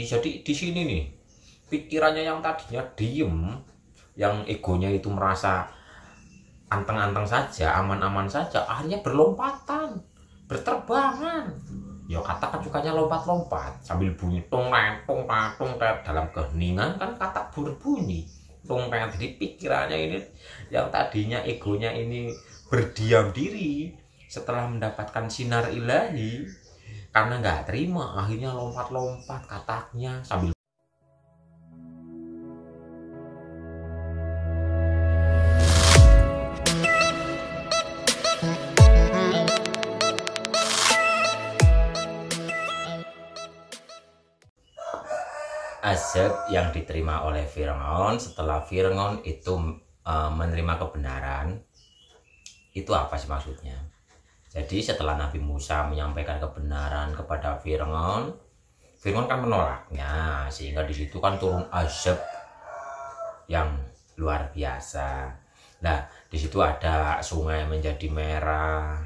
Jadi di sini nih, pikirannya yang tadinya diem, yang egonya itu merasa anteng-anteng saja, aman-aman saja, akhirnya berlompatan, berterbangan. Ya katak kan sukanya lompat-lompat sambil bunyi tongret, tongret, tongret. Dalam keheningan kan katak berbunyi tongret. Jadi pikirannya ini yang tadinya egonya ini berdiam diri setelah mendapatkan sinar ilahi, karena nggak terima akhirnya lompat-lompat kataknya sambil azab yang diterima oleh Fir'aun. Setelah Fir'aun itu menerima kebenaran, itu apa sih maksudnya? Jadi setelah Nabi Musa menyampaikan kebenaran kepada Fir'aun, Fir'aun kan menolaknya, sehingga di situ kan turun azab yang luar biasa. Nah, di situ ada sungai menjadi merah,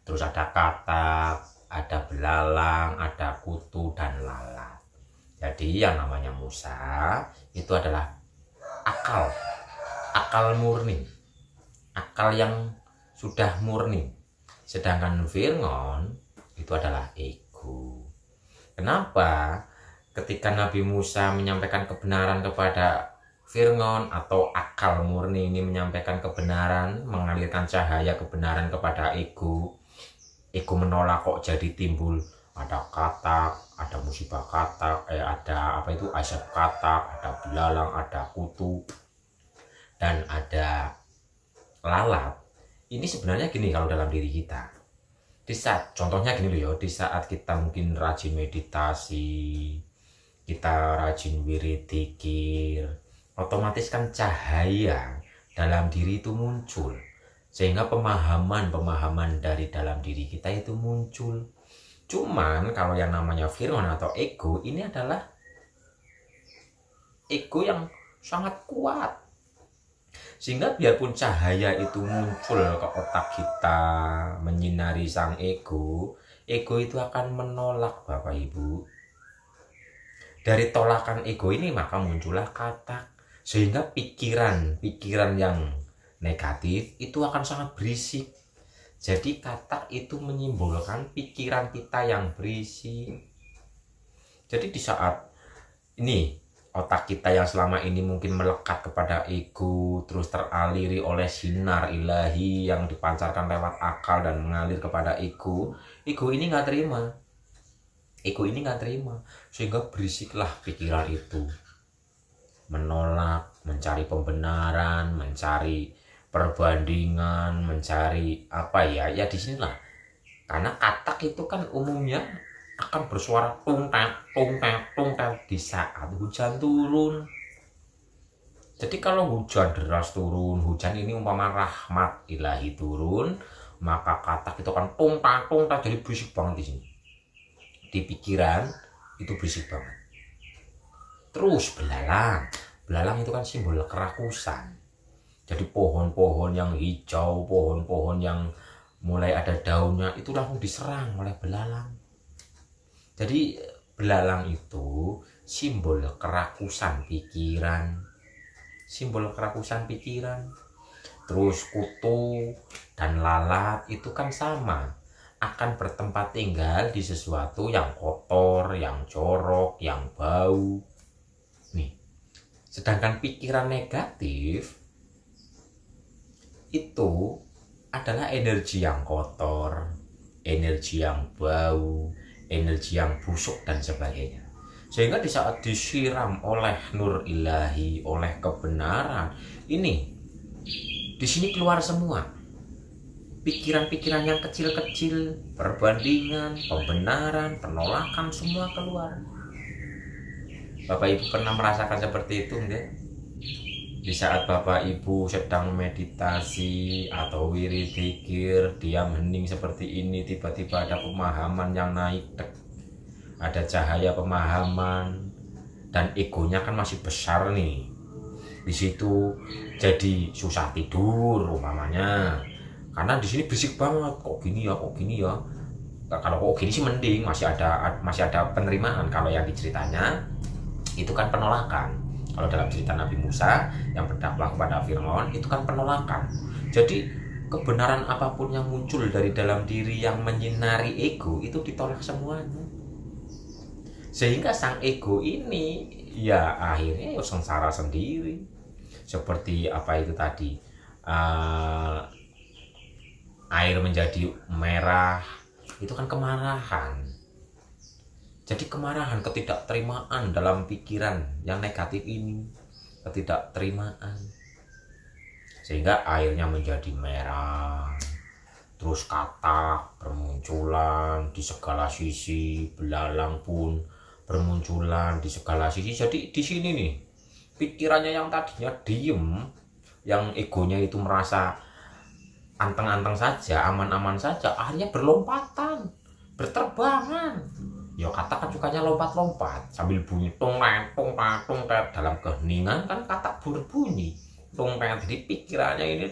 terus ada katak, ada belalang, ada kutu dan lalat. Jadi yang namanya Musa itu adalah akal murni, akal yang sudah murni. Sedangkan Fir'aun itu adalah ego. Kenapa ketika Nabi Musa menyampaikan kebenaran kepada Fir'aun, atau akal murni ini menyampaikan kebenaran, mengalirkan cahaya kebenaran kepada ego menolak, kok jadi timbul ada katak, ada musibah katak, ada apa itu azab katak, ada belalang, ada kutu, dan ada lalat. Ini sebenarnya gini, kalau dalam diri kita, di saat contohnya gini loh ya, di saat kita mungkin rajin meditasi, kita rajin wirid dzikir, otomatis kan cahaya dalam diri itu muncul, sehingga pemahaman dari dalam diri kita itu muncul. Cuman kalau yang namanya Fir'aun atau ego, ini adalah ego yang sangat kuat, sehingga biarpun cahaya itu muncul ke otak kita menyinari sang ego itu akan menolak, Bapak Ibu. Dari tolakan ego ini maka muncullah katak, sehingga pikiran yang negatif itu akan sangat berisik. Jadi katak itu menyimbolkan pikiran kita yang berisik. Jadi di saat ini otak kita yang selama ini mungkin melekat kepada ego, terus teraliri oleh sinar ilahi yang dipancarkan lewat akal dan mengalir kepada ego ini nggak terima. Ego ini nggak terima, sehingga berisiklah pikiran itu, menolak, mencari pembenaran, mencari perbandingan, mencari apa ya disinilah. Karena katak itu kan umumnya akan bersuara tung-tet di saat hujan turun. Jadi kalau hujan deras turun, hujan ini umpama rahmat ilahi turun, maka katak itu akan tung-tet, jadi berisik banget di sini. Di pikiran itu berisik banget. Terus belalang itu kan simbol kerakusan. Jadi pohon-pohon yang hijau, pohon-pohon yang mulai ada daunnya itu langsung diserang oleh belalang. Jadi belalang itu simbol kerakusan pikiran, Terus kutu dan lalat itu kan sama, akan bertempat tinggal di sesuatu yang kotor, yang jorok, yang bau. Nih, sedangkan pikiran negatif itu adalah energi yang kotor, energi yang bau, energi yang busuk dan sebagainya. Sehingga di saat disiram oleh nur ilahi, oleh kebenaran, ini di sini keluar semua pikiran-pikiran yang kecil-kecil, perbandingan, pembenaran, penolakan, semua keluar. Bapak Ibu pernah merasakan seperti itu enggak? Di saat Bapak Ibu sedang meditasi atau wirid dzikir, diam hening seperti ini, tiba-tiba ada pemahaman yang naik, ada cahaya pemahaman, dan egonya kan masih besar nih. Di situ jadi susah tidur umpamanya, karena di sini berisik banget, kok gini ya. kalau kok gini sih mending, masih ada penerimaan. Kalau yang diceritanya itu kan penolakan. Kalau dalam cerita Nabi Musa yang berdakwah kepada Firaun itu kan penolakan. Jadi kebenaran apapun yang muncul dari dalam diri yang menyinari ego itu ditolak semuanya. Sehingga sang ego ini ya akhirnya ya sengsara sendiri. Seperti apa itu tadi, air menjadi merah, itu kan kemarahan. Jadi kemarahan, ketidakterimaan dalam pikiran yang negatif ini, ketidakterimaan, sehingga airnya menjadi merah, terus katak bermunculan di segala sisi, belalang pun bermunculan di segala sisi. Jadi di sini nih pikirannya yang tadinya diem, yang egonya itu merasa anteng-anteng saja, aman-aman saja, akhirnya berlompatan, berterbangan. Ya katak kan sukanya lompat-lompat sambil bunyi tong-tet, tong-tet, dalam keheningan kan katak berbunyi tong-tet. Jadi pikirannya ini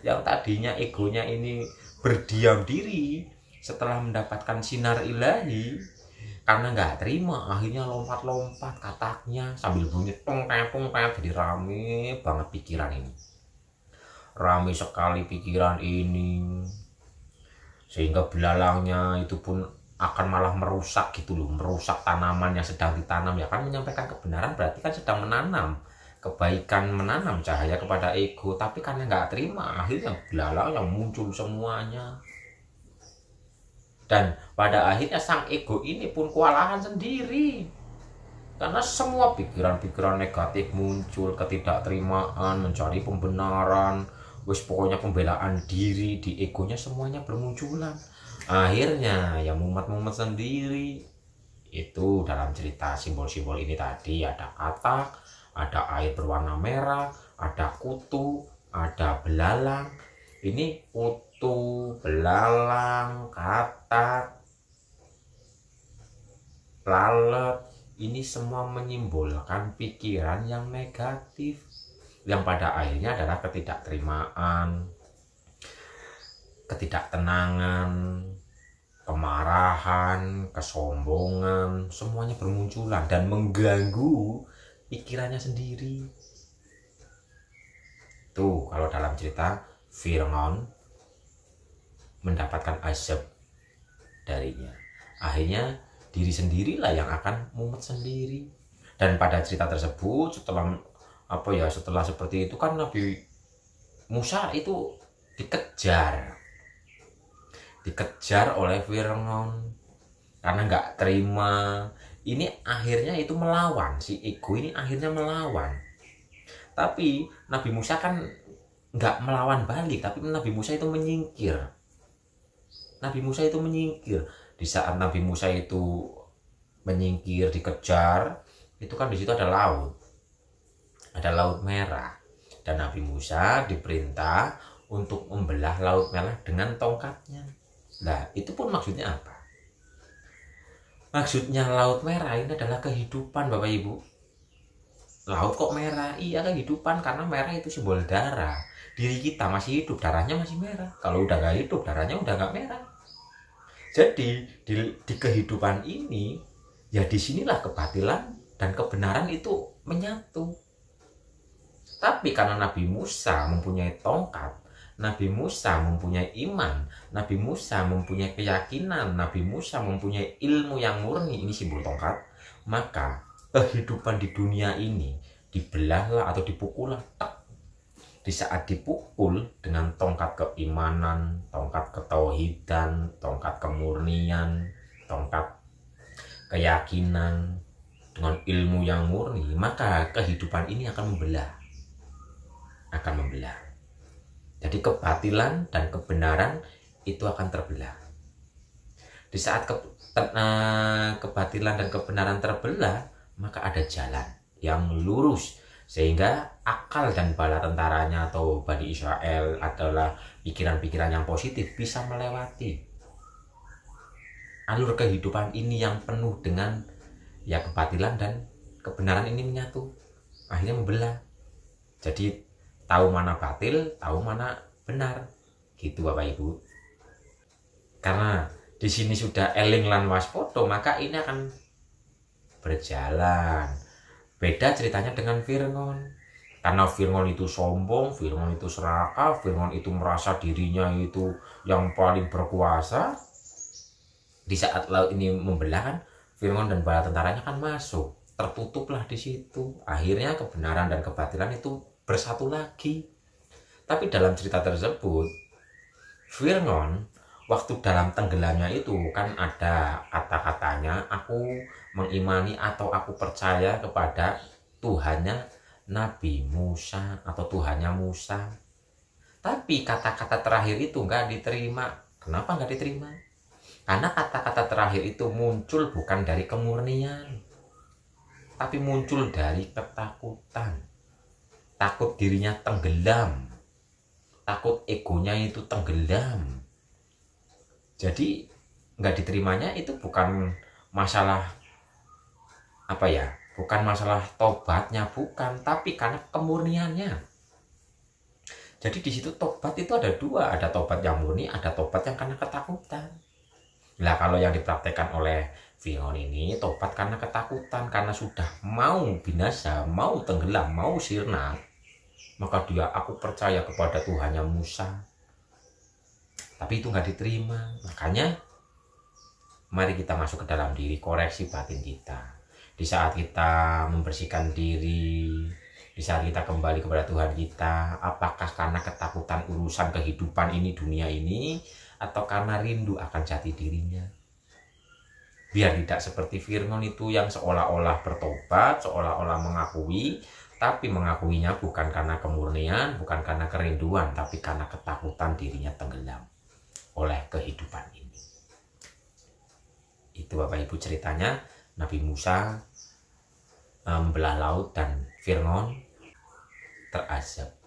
yang tadinya egonya ini berdiam diri setelah mendapatkan sinar ilahi, karena nggak terima akhirnya lompat-lompat kataknya sambil bunyi tong-tet. Jadi rame banget pikiran ini, rame sekali pikiran ini, sehingga belalangnya itu pun akan malah merusak gitu loh, merusak tanaman yang sedang ditanam. Ya kan menyampaikan kebenaran berarti kan sedang menanam kebaikan, menanam cahaya kepada ego. Tapi karena nggak terima akhirnya belalang yang muncul semuanya. Dan pada akhirnya sang ego ini pun kewalahan sendiri, karena semua pikiran-pikiran negatif muncul, ketidakterimaan, mencari pembenaran, wis pokoknya pembelaan diri di egonya semuanya bermunculan. Akhirnya ya mumet-mumet sendiri. Itu dalam cerita simbol-simbol ini tadi ada katak, ada air berwarna merah, ada kutu, ada belalang. Ini kutu, belalang, katak, lalat, ini semua menyimbolkan pikiran yang negatif, yang pada akhirnya adalah ketidakterimaan, ketidaktenangan, kemarahan, kesombongan, semuanya bermunculan dan mengganggu pikirannya sendiri. Tuh kalau dalam cerita Firaun mendapatkan azab darinya, akhirnya diri sendirilah yang akan mumet sendiri. Dan pada cerita tersebut setelah seperti itu kan Nabi Musa itu dikejar oleh Firaun karena nggak terima. Ini akhirnya itu melawan, si ego ini akhirnya melawan. Tapi Nabi Musa kan nggak melawan balik, tapi Nabi Musa itu menyingkir. Di saat Nabi Musa itu menyingkir, dikejar, itu kan di situ ada laut merah, dan Nabi Musa diperintah untuk membelah laut merah dengan tongkatnya. Nah, itu pun maksudnya apa? Maksudnya laut merah ini adalah kehidupan, Bapak Ibu. Laut kok merah? Iya, kehidupan, karena merah itu simbol darah. Diri kita masih hidup, darahnya masih merah. Kalau udah gak hidup, darahnya udah gak merah. Jadi di kehidupan ini, ya disinilah kebatilan dan kebenaran itu menyatu. Tapi karena Nabi Musa mempunyai tongkat, Nabi Musa mempunyai iman, Nabi Musa mempunyai keyakinan, Nabi Musa mempunyai ilmu yang murni, ini simbol tongkat, maka kehidupan di dunia ini dibelahlah atau dipukullah. Di saat dipukul dengan tongkat keimanan, tongkat ketauhidan, tongkat kemurnian, tongkat keyakinan, dengan ilmu yang murni, maka kehidupan ini akan membelah. Jadi kebatilan dan kebenaran itu akan terbelah. Di saat kebatilan dan kebenaran terbelah, maka ada jalan yang lurus, sehingga akal dan bala tentaranya atau Bani Israel adalah pikiran-pikiran yang positif bisa melewati alur kehidupan ini yang penuh dengan ya kebatilan dan kebenaran ini menyatu, akhirnya membelah. Jadi tahu mana batil, tahu mana benar, gitu Bapak Ibu. Karena di sini sudah eling lan waspada, maka ini akan berjalan. Beda ceritanya dengan Fir'aun. Karena Fir'aun itu sombong, Fir'aun itu serakah, Fir'aun itu merasa dirinya itu yang paling berkuasa. Di saat laut ini membelah kan, Fir'aun dan bala tentaranya kan masuk, tertutuplah di situ. Akhirnya kebenaran dan kebatilan itu bersatu lagi. Tapi dalam cerita tersebut, Fir'aun waktu dalam tenggelamnya itu kan ada kata-katanya, aku mengimani atau aku percaya kepada Tuhannya Nabi Musa atau Tuhannya Musa. Tapi kata-kata terakhir itu nggak diterima. Kenapa nggak diterima? Karena kata-kata terakhir itu muncul bukan dari kemurnian, tapi muncul dari ketakutan. Takut dirinya tenggelam, takut egonya itu tenggelam. Jadi nggak diterimanya itu bukan masalah apa ya, bukan masalah tobatnya, bukan, tapi karena kemurniannya. Jadi di situ tobat itu ada dua, ada tobat yang murni, ada tobat yang karena ketakutan. Nah, kalau yang dipraktekkan oleh Fir'aun ini tobat karena ketakutan, karena sudah mau binasa, mau tenggelam, mau sirna, maka dia aku percaya kepada Tuhannya Musa. Tapi itu nggak diterima. Makanya mari kita masuk ke dalam diri, koreksi batin kita. Di saat kita membersihkan diri, di saat kita kembali kepada Tuhan kita, apakah karena ketakutan urusan kehidupan ini, dunia ini, atau karena rindu akan jati dirinya. Biar tidak seperti Fir'aun itu yang seolah-olah bertobat, seolah-olah mengakui, tapi mengakuinya bukan karena kemurnian, bukan karena kerinduan, tapi karena ketakutan dirinya tenggelam oleh kehidupan ini. Itu Bapak Ibu ceritanya Nabi Musa membelah laut dan Fir'aun terazab.